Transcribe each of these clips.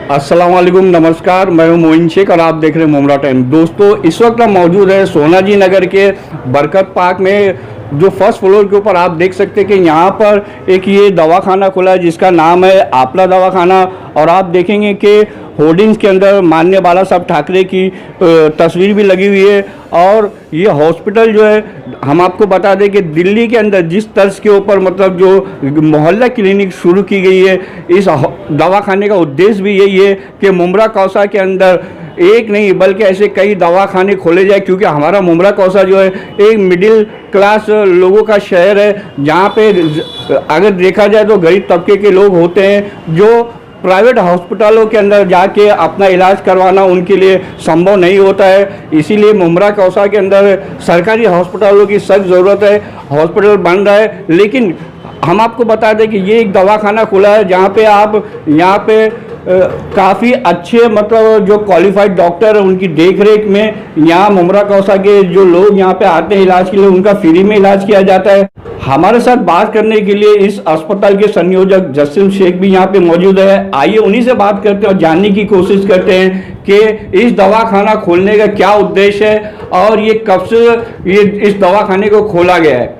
अस्सलाम वालेकुम, नमस्कार। मैं हूं मोइन शेख और आप देख रहे हैं मुमरा टाइम। दोस्तों, इस वक्त हम मौजूद है सोनाजी नगर के बरकत पार्क में, जो फर्स्ट फ्लोर के ऊपर आप देख सकते हैं कि यहाँ पर एक ये दवाखाना खुला है जिसका नाम है आपला दवाखाना। और आप देखेंगे कि होर्डिंग्स के अंदर माननीय बाला साहब ठाकरे की तस्वीर भी लगी हुई है। और ये हॉस्पिटल जो है, हम आपको बता दें कि दिल्ली के अंदर जिस तर्ज के ऊपर मतलब जो मोहल्ला क्लिनिक शुरू की गई है, इस दवाखाने का उद्देश्य भी यही है कि मुमरा कौसा के अंदर एक नहीं बल्कि ऐसे कई दवाखाने खोले जाए, क्योंकि हमारा मुमरा कौसा जो है एक मिडिल क्लास लोगों का शहर है, जहाँ पे अगर देखा जाए तो गरीब तबके के लोग होते हैं जो प्राइवेट हॉस्पिटलों के अंदर जाके अपना इलाज करवाना उनके लिए संभव नहीं होता है। इसीलिए मुमरा कौसा के अंदर सरकारी हॉस्पिटलों की सख्त ज़रूरत है। हॉस्पिटल बन रहा है, लेकिन हम आपको बता दें कि ये एक दवाखाना खुला है जहाँ पे आप यहाँ पे काफ़ी अच्छे मतलब जो क्वालिफाइड डॉक्टर हैं उनकी देख रेख में यहाँ मुमरा कौसा के जो लोग यहाँ पे आते हैं इलाज के लिए, उनका फ्री में इलाज किया जाता है। हमारे साथ बात करने के लिए इस अस्पताल के संयोजक जसीम शेख भी यहाँ पे मौजूद है। आइए उन्हीं से बात करते हैं और जानने की कोशिश करते हैं कि इस दवाखाना खोलने का क्या उद्देश्य है और ये कब से ये इस दवाखाने को खोला गया है।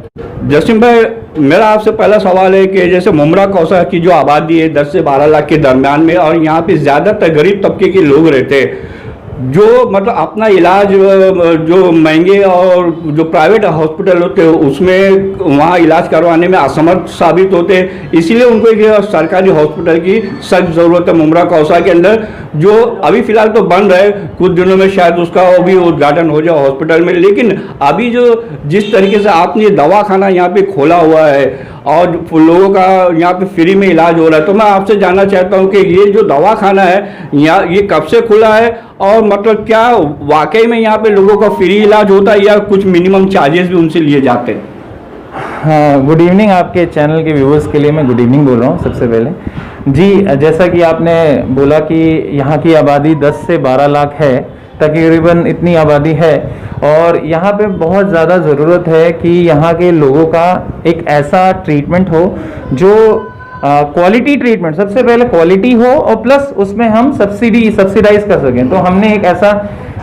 जसीम भाई, मेरा आपसे पहला सवाल है कि जैसे मुमरा कौसा की जो आबादी है 10 से 12 लाख के दरमियान में, और यहाँ पे ज़्यादातर गरीब तबके के लोग रहते हैं जो मतलब अपना इलाज जो महंगे और जो प्राइवेट हॉस्पिटल होते हैं उसमें वहाँ इलाज करवाने में असमर्थ साबित होते हैं। इसीलिए उनको एक सरकारी हॉस्पिटल की सख्त ज़रूरत है मुमरा कौसा के अंदर, जो अभी फ़िलहाल तो बन रहा है, कुछ दिनों में शायद उसका वो भी उद्घाटन हो जाए हॉस्पिटल में। लेकिन अभी जो जिस तरीके से आपने ये दवाखाना यहाँ पे खोला हुआ है और लोगों का यहाँ पे फ्री में इलाज हो रहा है, तो मैं आपसे जानना चाहता हूँ कि ये जो दवाखाना है यहाँ ये कब से खुला है और मतलब क्या वाकई में यहाँ पे लोगों का फ्री इलाज होता है या कुछ मिनिमम चार्जेस भी उनसे लिए जाते हैं? हाँ, गुड इवनिंग। आपके चैनल के व्यूअर्स के लिए मैं गुड इवनिंग बोल रहा हूँ सबसे पहले जी। जैसा कि आपने बोला कि यहाँ की आबादी 10 से 12 लाख है, तकरीबन इतनी आबादी है, और यहाँ पे बहुत ज़्यादा ज़रूरत है कि यहाँ के लोगों का एक ऐसा ट्रीटमेंट हो जो क्वालिटी ट्रीटमेंट, सबसे पहले क्वालिटी हो और प्लस उसमें हम सब्सिडाइज कर सकें। तो हमने एक ऐसा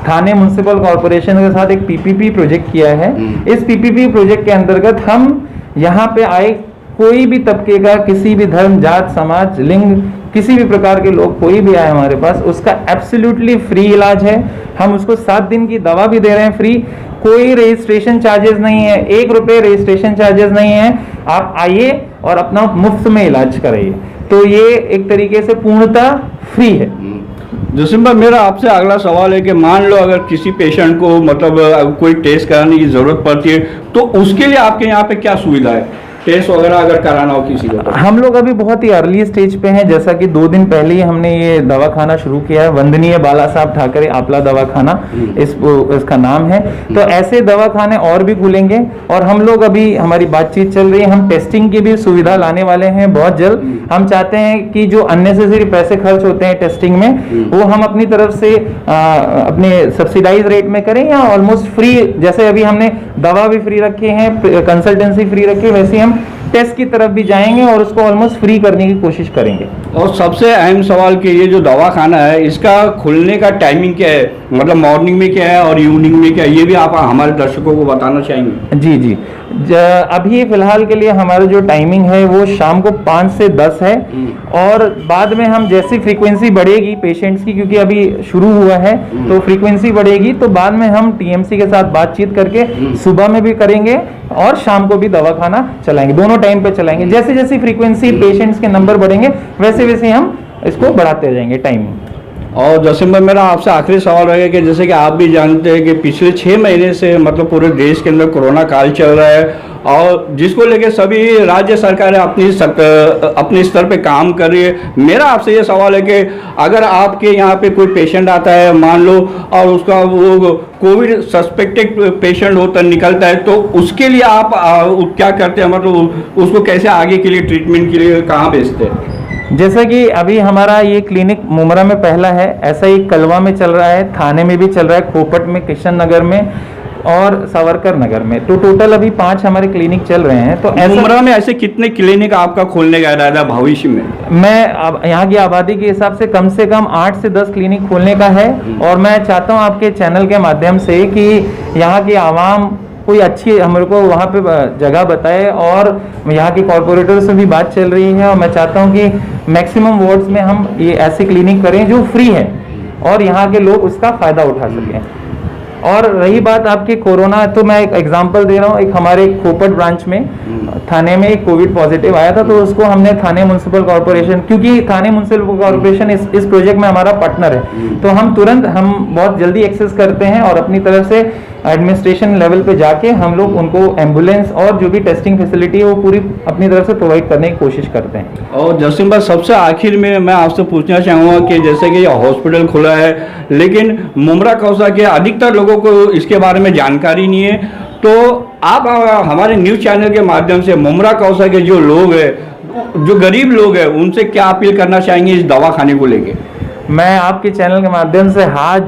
थाने म्युनिसिपल कॉरपोरेशन के साथ एक पीपीपी प्रोजेक्ट किया है। इस पीपीपी प्रोजेक्ट के अंतर्गत हम यहाँ पे आए कोई भी तबके का, किसी भी धर्म, जात, समाज, लिंग, किसी भी प्रकार के लोग कोई भी आए हमारे पास, उसका एब्सोल्युटली फ्री इलाज है। हम उसको 7 दिन की दवा भी दे रहे हैं फ्री। कोई रजिस्ट्रेशन चार्जेस नहीं है, 1 रुपये रजिस्ट्रेशन चार्जेस नहीं है। आप आइए और अपना मुफ्त में इलाज कराइए। तो ये एक तरीके से पूर्णतः फ्री है। जसीम भाई, मेरा आपसे अगला सवाल है कि मान लो अगर किसी पेशेंट को मतलब कोई टेस्ट कराने की ज़रूरत पड़ती है तो उसके लिए आपके यहाँ पे क्या सुविधा है? टेस्ट वगैरह अगर कराना हो किसी को? हम लोग अभी बहुत ही अर्ली स्टेज पे हैं। जैसा कि 2 दिन पहले ही हमने ये दवाखाना शुरू किया है, वंदनीय बाला साहब ठाकरे आपला दवाखाना इसका नाम है। तो ऐसे दवाखाने और भी खुलेंगे और हम लोग अभी हमारी बातचीत चल रही है, हम टेस्टिंग की भी सुविधा लाने वाले हैं बहुत जल्द। हम चाहते हैं कि जो अननेसेसरी पैसे खर्च होते हैं टेस्टिंग में, वो हम अपनी तरफ से अपने सब्सिडाइज रेट में करें या ऑलमोस्ट फ्री। जैसे अभी हमने दवा भी फ्री रखी है, कंसल्टेंसी फ्री रखी है, वैसे हम टेस्ट की तरफ भी जाएंगे और उसको ऑलमोस्ट फ्री करने की कोशिश करेंगे। और सबसे अहम सवाल कि ये जो दवाखाना है इसका खुलने का टाइमिंग क्या है, मतलब मॉर्निंग में क्या है और इवनिंग में क्या है, ये भी आप हमारे दर्शकों को बताना चाहेंगे? जी जी, अभी फिलहाल के लिए हमारा जो टाइमिंग है वो शाम को 5 से 10 है। और बाद में हम जैसी फ्रीक्वेंसी बढ़ेगी पेशेंट्स की, क्योंकि अभी शुरू हुआ है तो फ्रीक्वेंसी बढ़ेगी, तो बाद में हम टीएमसी के साथ बातचीत करके सुबह में भी करेंगे और शाम को भी दवाखाना चलाएंगे, दोनों टाइम पे चलाएंगे। जैसे जैसे फ्रीक्वेंसी पेशेंट्स के नंबर बढ़ेंगे वैसे वैसे हम इसको बढ़ाते जाएंगे टाइमिंग। और जसीम भाई, मेरा आपसे आखिरी सवाल रहेगा कि जैसे कि आप भी जानते हैं कि पिछले 6 महीने से मतलब पूरे देश के अंदर कोरोना काल चल रहा है और जिसको लेके सभी राज्य सरकारें अपने स्तर पे काम कर रही है। मेरा आपसे ये सवाल है कि अगर आपके यहाँ पे कोई पेशेंट आता है मान लो और उसका वो कोविड सस्पेक्टेड पेशेंट होता निकलता है, तो उसके लिए आप क्या करते हैं, मतलब उसको कैसे आगे के लिए ट्रीटमेंट के लिए कहाँ भेजते हैं? जैसा कि अभी हमारा ये क्लिनिक मुमरा में पहला है, ऐसा ही कलवा में चल रहा है, थाने में भी चल रहा है, खोपट में, किशन नगर में, और सावरकर नगर में। तो टोटल अभी 5 हमारे क्लिनिक चल रहे हैं। तो ऐसा मुमरा में ऐसे कितने क्लिनिक आपका खोलने का इरादा है भविष्य में? मैं अब यहाँ की आबादी के हिसाब से कम 8 से 10 क्लिनिक खोलने का है। और मैं चाहता हूँ आपके चैनल के माध्यम से कि यहाँ की आवाम कोई अच्छी हमारे को वहाँ पे जगह बताए, और यहाँ के कॉरपोरेटर से भी बात चल रही है, और मैं चाहता हूँ कि मैक्सिमम वार्ड्स में हम ये ऐसे क्लिनिक करें जो फ्री है और यहाँ के लोग उसका फ़ायदा उठा सकें। और रही बात आपके कोरोना, तो मैं एक एग्जांपल दे रहा हूँ। एक हमारे खोपट ब्रांच में थाने में एक कोविड पॉजिटिव आया था, तो उसको हमने थाने म्युनिसिपल कॉर्पोरेशन, क्योंकि थाने म्युनिसिपल कॉर्पोरेशन इस प्रोजेक्ट में हमारा पार्टनर है, तो हम बहुत जल्दी एक्सेस करते हैं और अपनी तरफ से एडमिनिस्ट्रेशन लेवल पे जाके हम लोग उनको एम्बुलेंस और जो भी टेस्टिंग फैसिलिटी है वो पूरी अपनी तरफ से प्रोवाइड करने की कोशिश करते हैं। और जसीम भाई, सबसे आखिर में मैं आपसे पूछना चाहूँगा कि जैसे कि ये हॉस्पिटल खुला है, लेकिन मुमरा कौसा के अधिकतर लोगों को इसके बारे में जानकारी नहीं है, तो आप हमारे न्यूज़ चैनल के माध्यम से मुमरा कौसा के जो लोग हैं, जो गरीब लोग हैं, उनसे क्या अपील करना चाहेंगे इस दवाखाने को लेके? मैं आपके चैनल के माध्यम से हाथ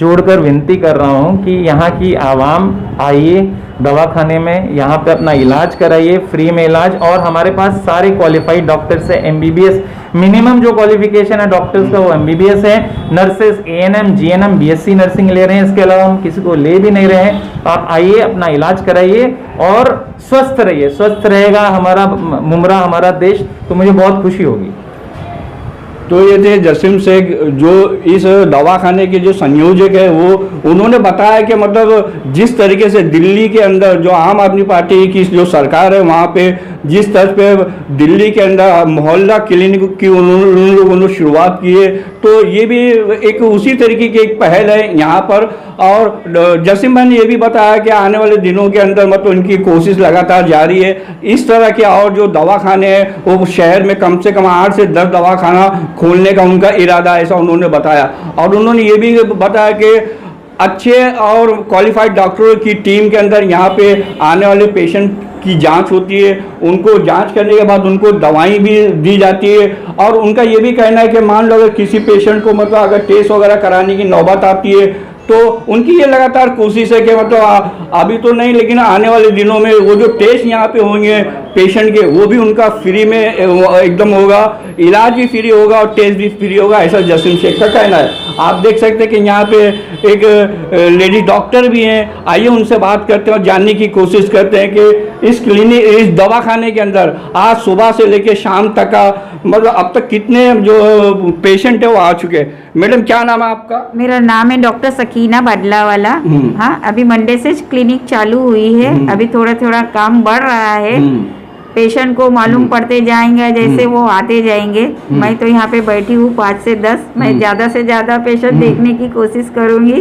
जोड़कर विनती कर रहा हूं कि यहाँ की आवाम आइए दवाखाने में, यहाँ पे अपना इलाज कराइए, फ्री में इलाज। और हमारे पास सारे क्वालिफाइड डॉक्टर्स है, MBBS मिनिमम जो क्वालिफिकेशन है डॉक्टर्स का वो MBBS है। Nurses ANM GNM BSc nursing ले रहे हैं, इसके अलावा हम किसी को ले भी नहीं रहे हैं। तो आप आइए, अपना इलाज कराइए और स्वस्थ रहिए। स्वस्थ रहेगा हमारा मुमरा, हमारा देश, तो मुझे बहुत खुशी होगी। तो ये थे जसीम शेख, जो इस दवाखाने के जो संयोजक है, वो उन्होंने बताया कि मतलब जिस तरीके से दिल्ली के अंदर जो आम आदमी पार्टी की जो सरकार है, वहाँ पे जिस तरह पे दिल्ली के अंदर मोहल्ला क्लिनिक की उन लोगों ने शुरुआत की है, तो ये भी एक उसी तरीके की एक पहल है यहाँ पर। और जसीम भाई ने ये भी बताया कि आने वाले दिनों के अंदर मतलब उनकी कोशिश लगातार जारी है इस तरह के और जो दवाखाने हैं वो शहर में कम से कम 8 से 10 दवाखाना खोलने का उनका इरादा, ऐसा उन्होंने बताया। और उन्होंने ये भी बताया कि अच्छे और क्वालिफाइड डॉक्टरों की टीम के अंदर यहाँ पे आने वाले पेशेंट की जांच होती है, उनको जांच करने के बाद उनको दवाई भी दी जाती है। और उनका ये भी कहना है कि मान लो अगर किसी पेशेंट को मतलब अगर टेस्ट वगैरह कराने की नौबत आती है, तो उनकी ये लगातार कोशिश है कि मतलब अभी तो नहीं, लेकिन आने वाले दिनों में वो जो टेस्ट यहाँ पे होंगे पेशेंट के, वो भी उनका फ्री में एकदम होगा, इलाज भी फ्री होगा और टेस्ट भी फ्री होगा, ऐसा जसीम शेख का कहना है। आप देख सकते हैं कि यहाँ पे एक लेडी डॉक्टर भी हैं, आइए उनसे बात करते हैं और जानने की कोशिश करते हैं कि इस क्लिनिक, इस दवाखाने के अंदर आज सुबह से लेकर शाम तक का मतलब अब तक कितने जो पेशेंट है वो आ चुके हैं। मैडम, क्या नाम है आपका? मेरा नाम है डॉक्टर सकीना बादलावाला। हाँ, अभी मंडे से क्लिनिक चालू हुई है, अभी थोड़ा थोड़ा काम बढ़ रहा है। पेशेंट को मालूम पड़ते जाएंगे जैसे वो आते जाएंगे। मैं तो यहाँ पे बैठी हूँ 5 से 10, मैं ज़्यादा से ज़्यादा पेशेंट देखने की कोशिश करूँगी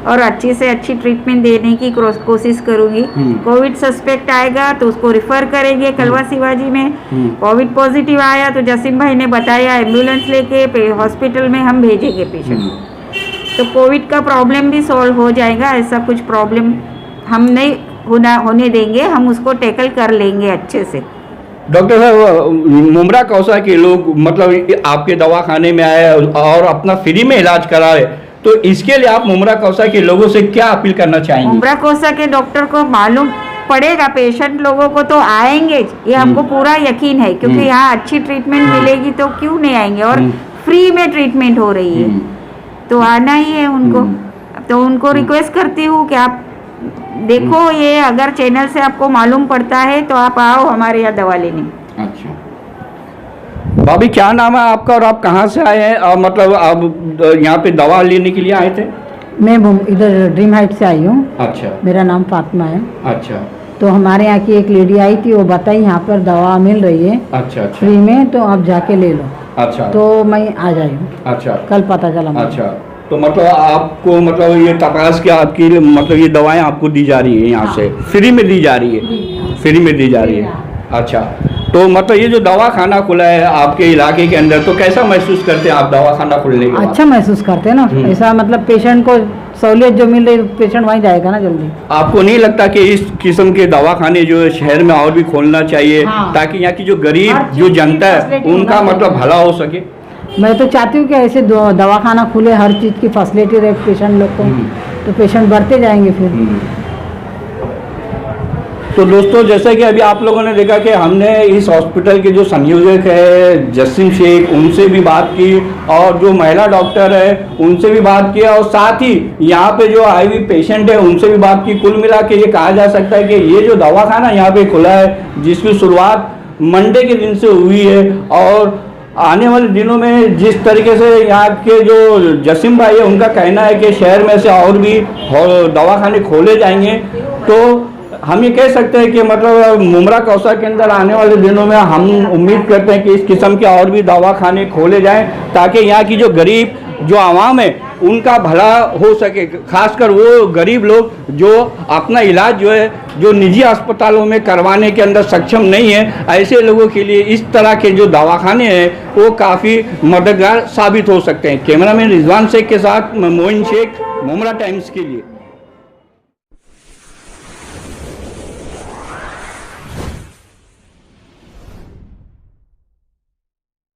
और अच्छी से अच्छी ट्रीटमेंट देने की कोशिश करूँगी। कोविड सस्पेक्ट आएगा तो उसको रिफर करेंगे कलवा शिवाजी में। कोविड पॉजिटिव आया तो जसीम भाई ने बताया एम्बुलेंस लेके हॉस्पिटल में हम भेजेंगे पेशेंट, तो कोविड का प्रॉब्लम भी सॉल्व हो जाएगा। ऐसा कुछ प्रॉब्लम हम नहीं होने देंगे, हम उसको टैकल कर लेंगे अच्छे से। डॉक्टर साहब, मुमरा कौसा के लोग मतलब आपके दवाखाने में आए और अपना फ्री में इलाज करा रहे, तो इसके लिए आप मुमरा कौसा के लोगों से क्या अपील करना चाहेंगे? मुमरा कौसा के डॉक्टर को मालूम पड़ेगा, पेशेंट लोगों को तो आएंगे, ये हमको पूरा यकीन है, क्योंकि यहाँ अच्छी ट्रीटमेंट मिलेगी तो क्यों नहीं आएंगे, और फ्री में ट्रीटमेंट हो रही है तो आना ही है उनको। तो उनको रिक्वेस्ट करती हूँ कि आप देखो, ये अगर चैनल से आपको मालूम पड़ता है तो आप आओ हमारे यहाँ दवा लेने। अच्छा भाभी, क्या नाम है आपका और आप कहाँ से आए हैं? और मतलब आप यहाँ पे दवा लेने के लिए आए थे? मैं इधर ड्रीम हाइट से आई हूँ। अच्छा। मेरा नाम फातिमा है। अच्छा। तो हमारे यहाँ की एक लेडी आई थी, वो बताई यहाँ पर दवा मिल रही है अच्छा अच्छा फ्री में, तो आप जाके ले लो। अच्छा। तो मैं आ जाई हूँ। अच्छा, कल पता चला मुझे। अच्छा, तो मतलब आपको मतलब ये तपास के आपकी मतलब ये दवाएं आपको दी जा रही है यहाँ से फ्री में दी जा रही है? फ्री में दी जा रही है। अच्छा, तो मतलब ये जो दवाखाना खुला है आपके इलाके के अंदर, तो कैसा महसूस करते हैं आप दवाखाना खुलने के बाद? अच्छा महसूस करते हैं ना, ऐसा मतलब पेशेंट को सहूलियत जो मिल रही, पेशेंट वहीं जाएगा ना जल्दी। आपको नहीं लगता कि इस किस्म के दवाखाने जो है शहर में और भी खोलना चाहिए? हाँ। ताकि यहाँ की जो गरीब जो जनता है उनका मतलब भला हो सके। मैं तो चाहती हूँ कि ऐसे दवाखाना खुले, हर चीज़ की फैसिलिटी रहे पेशेंट लोग को, तो पेशेंट बढ़ते जाएंगे फिर। तो दोस्तों जैसे कि अभी आप लोगों ने देखा कि हमने इस हॉस्पिटल के जो संयोजक है जसीम शेख उनसे भी बात की और जो महिला डॉक्टर है उनसे भी बात की और साथ ही यहाँ पे जो आए हुए पेशेंट है उनसे भी बात की। कुल मिला के ये कहा जा सकता है कि ये जो दवाखाना यहाँ पे खुला है जिसकी शुरुआत मंडे के दिन से हुई है और आने वाले दिनों में जिस तरीके से यहाँ के जो जसीम भाई है उनका कहना है कि शहर में से और भी दवाखाने खोले जाएंगे, तो हम ये कह सकते हैं कि मतलब मुमरा कौसा के अंदर आने वाले दिनों में हम उम्मीद करते हैं कि इस किस्म के और भी दवाखाने खोले जाएं ताकि यहाँ की जो गरीब जो आवाम है उनका भला हो सके, खासकर वो गरीब लोग जो अपना इलाज जो है जो निजी अस्पतालों में करवाने के अंदर सक्षम नहीं है, ऐसे लोगों के लिए इस तरह के जो दवाखाने हैं वो काफ़ी मददगार साबित हो सकते हैं। कैमरामैन रिजवान शेख के साथ मोइन शेख, मुमरा टाइम्स के लिए।